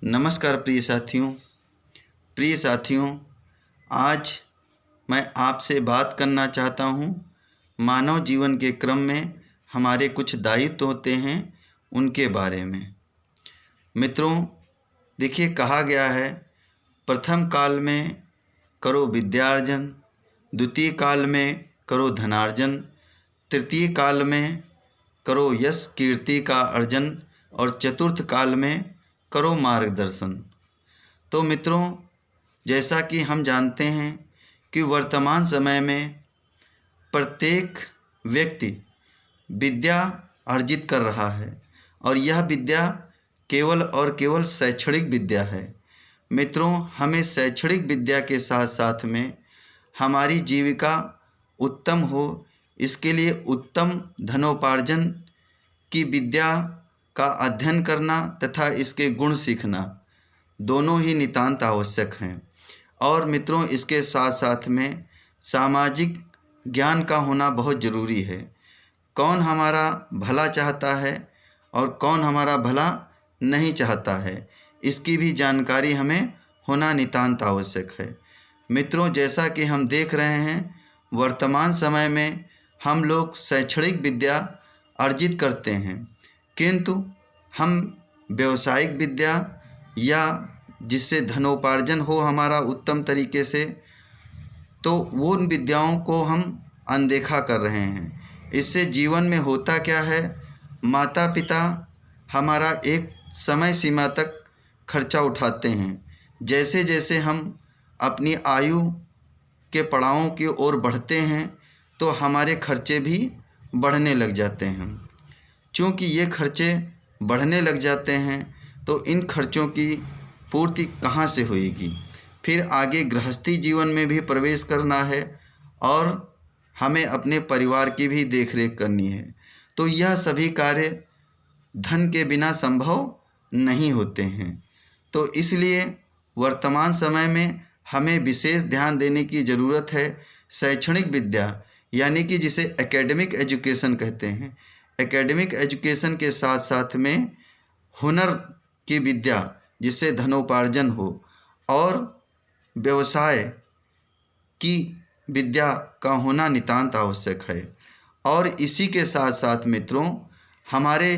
नमस्कार प्रिय साथियों, आज मैं आपसे बात करना चाहता हूँ। मानव जीवन के क्रम में हमारे कुछ दायित्व होते हैं, उनके बारे में। मित्रों, देखिए, कहा गया है प्रथम काल में करो विद्यार्जन, द्वितीय काल में करो धनार्जन, तृतीय काल में करो यश कीर्ति का अर्जन और चतुर्थ काल में करो मार्गदर्शन। तो मित्रों, जैसा कि हम जानते हैं कि वर्तमान समय में प्रत्येक व्यक्ति विद्या अर्जित कर रहा है और यह विद्या केवल और केवल शैक्षणिक विद्या है। मित्रों, हमें शैक्षणिक विद्या के साथ साथ में हमारी जीविका उत्तम हो, इसके लिए उत्तम धनोपार्जन की विद्या का अध्ययन करना तथा इसके गुण सीखना दोनों ही नितांत आवश्यक हैं। और मित्रों, इसके साथ साथ में सामाजिक ज्ञान का होना बहुत ज़रूरी है। कौन हमारा भला चाहता है और कौन हमारा भला नहीं चाहता है, इसकी भी जानकारी हमें होना नितांत आवश्यक है। मित्रों, जैसा कि हम देख रहे हैं, वर्तमान समय में हम लोग शैक्षणिक विद्या अर्जित करते हैं, किंतु हम व्यावसायिक विद्या या जिससे धनोपार्जन हो हमारा उत्तम तरीके से, तो वो उन विद्याओं को हम अनदेखा कर रहे हैं। इससे जीवन में होता क्या है, माता पिता हमारा एक समय सीमा तक खर्चा उठाते हैं। जैसे जैसे हम अपनी आयु के पड़ावों की ओर बढ़ते हैं तो हमारे खर्चे भी बढ़ने लग जाते हैं। चूँकि ये खर्चे बढ़ने लग जाते हैं तो इन खर्चों की पूर्ति कहाँ से होएगी। फिर आगे गृहस्थी जीवन में भी प्रवेश करना है और हमें अपने परिवार की भी देखरेख करनी है। तो यह सभी कार्य धन के बिना संभव नहीं होते हैं। तो इसलिए वर्तमान समय में हमें विशेष ध्यान देने की ज़रूरत है। शैक्षणिक विद्या यानी कि जिसे एकेडमिक एजुकेशन कहते हैं, एकेडमिक एजुकेशन के साथ साथ में हुनर की विद्या जिससे धनोपार्जन हो और व्यवसाय की विद्या का होना नितांत आवश्यक है। और इसी के साथ साथ मित्रों, हमारे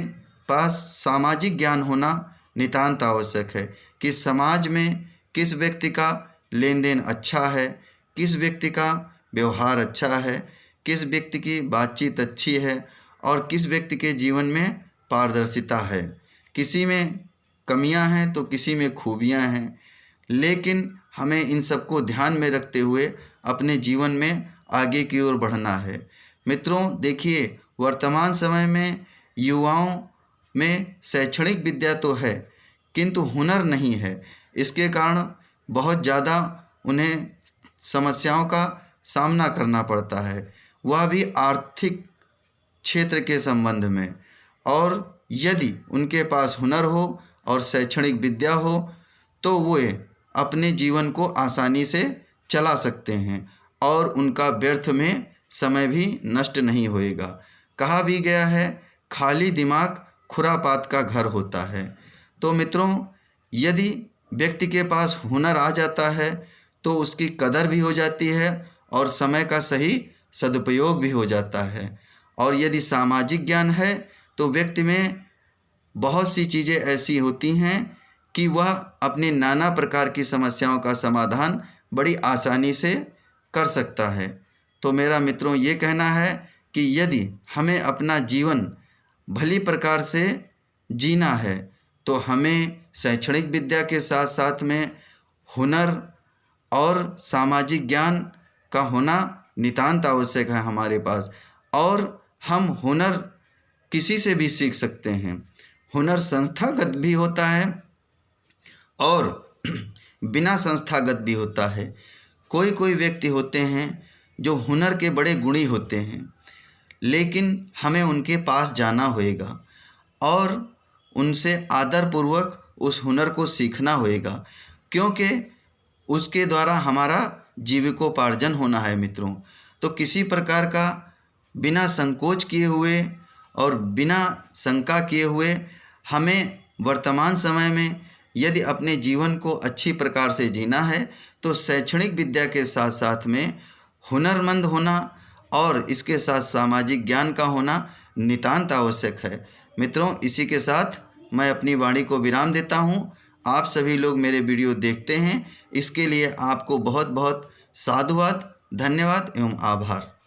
पास सामाजिक ज्ञान होना नितांत आवश्यक है कि समाज में किस व्यक्ति का लेन देन अच्छा है, किस व्यक्ति का व्यवहार अच्छा है, किस व्यक्ति की बातचीत अच्छी है और किस व्यक्ति के जीवन में पारदर्शिता है। किसी में कमियां हैं तो किसी में खूबियां हैं, लेकिन हमें इन सबको ध्यान में रखते हुए अपने जीवन में आगे की ओर बढ़ना है। मित्रों, देखिए, वर्तमान समय में युवाओं में शैक्षणिक विद्या तो है किंतु हुनर नहीं है। इसके कारण बहुत ज़्यादा उन्हें समस्याओं का सामना करना पड़ता है, वह भी आर्थिक क्षेत्र के संबंध में। और यदि उनके पास हुनर हो और शैक्षणिक विद्या हो तो वे अपने जीवन को आसानी से चला सकते हैं और उनका व्यर्थ में समय भी नष्ट नहीं होएगा। कहा भी गया है, खाली दिमाग खुरापात का घर होता है। तो मित्रों, यदि व्यक्ति के पास हुनर आ जाता है तो उसकी कदर भी हो जाती है और समय का सही सदुपयोग भी हो जाता है। और यदि सामाजिक ज्ञान है तो व्यक्ति में बहुत सी चीज़ें ऐसी होती हैं कि वह अपने नाना प्रकार की समस्याओं का समाधान बड़ी आसानी से कर सकता है। तो मेरा मित्रों ये कहना है कि यदि हमें अपना जीवन भली प्रकार से जीना है तो हमें शैक्षणिक विद्या के साथ साथ में हुनर और सामाजिक ज्ञान का होना नितांत आवश्यक है हमारे पास। और हम हुनर किसी से भी सीख सकते हैं। हुनर संस्थागत भी होता है और बिना संस्थागत भी होता है। कोई कोई व्यक्ति होते हैं जो हुनर के बड़े गुणी होते हैं, लेकिन हमें उनके पास जाना होएगा और उनसे आदरपूर्वक उस हुनर को सीखना होएगा, क्योंकि उसके द्वारा हमारा जीविकोपार्जन होना है। मित्रों, तो किसी प्रकार का बिना संकोच किए हुए और बिना शंका किए हुए हमें वर्तमान समय में यदि अपने जीवन को अच्छी प्रकार से जीना है तो शैक्षणिक विद्या के साथ साथ में हुनरमंद होना और इसके साथ सामाजिक ज्ञान का होना नितांत आवश्यक है। मित्रों, इसी के साथ मैं अपनी वाणी को विराम देता हूँ। आप सभी लोग मेरे वीडियो देखते हैं, इसके लिए आपको बहुत बहुत साधुवाद, धन्यवाद एवं आभार।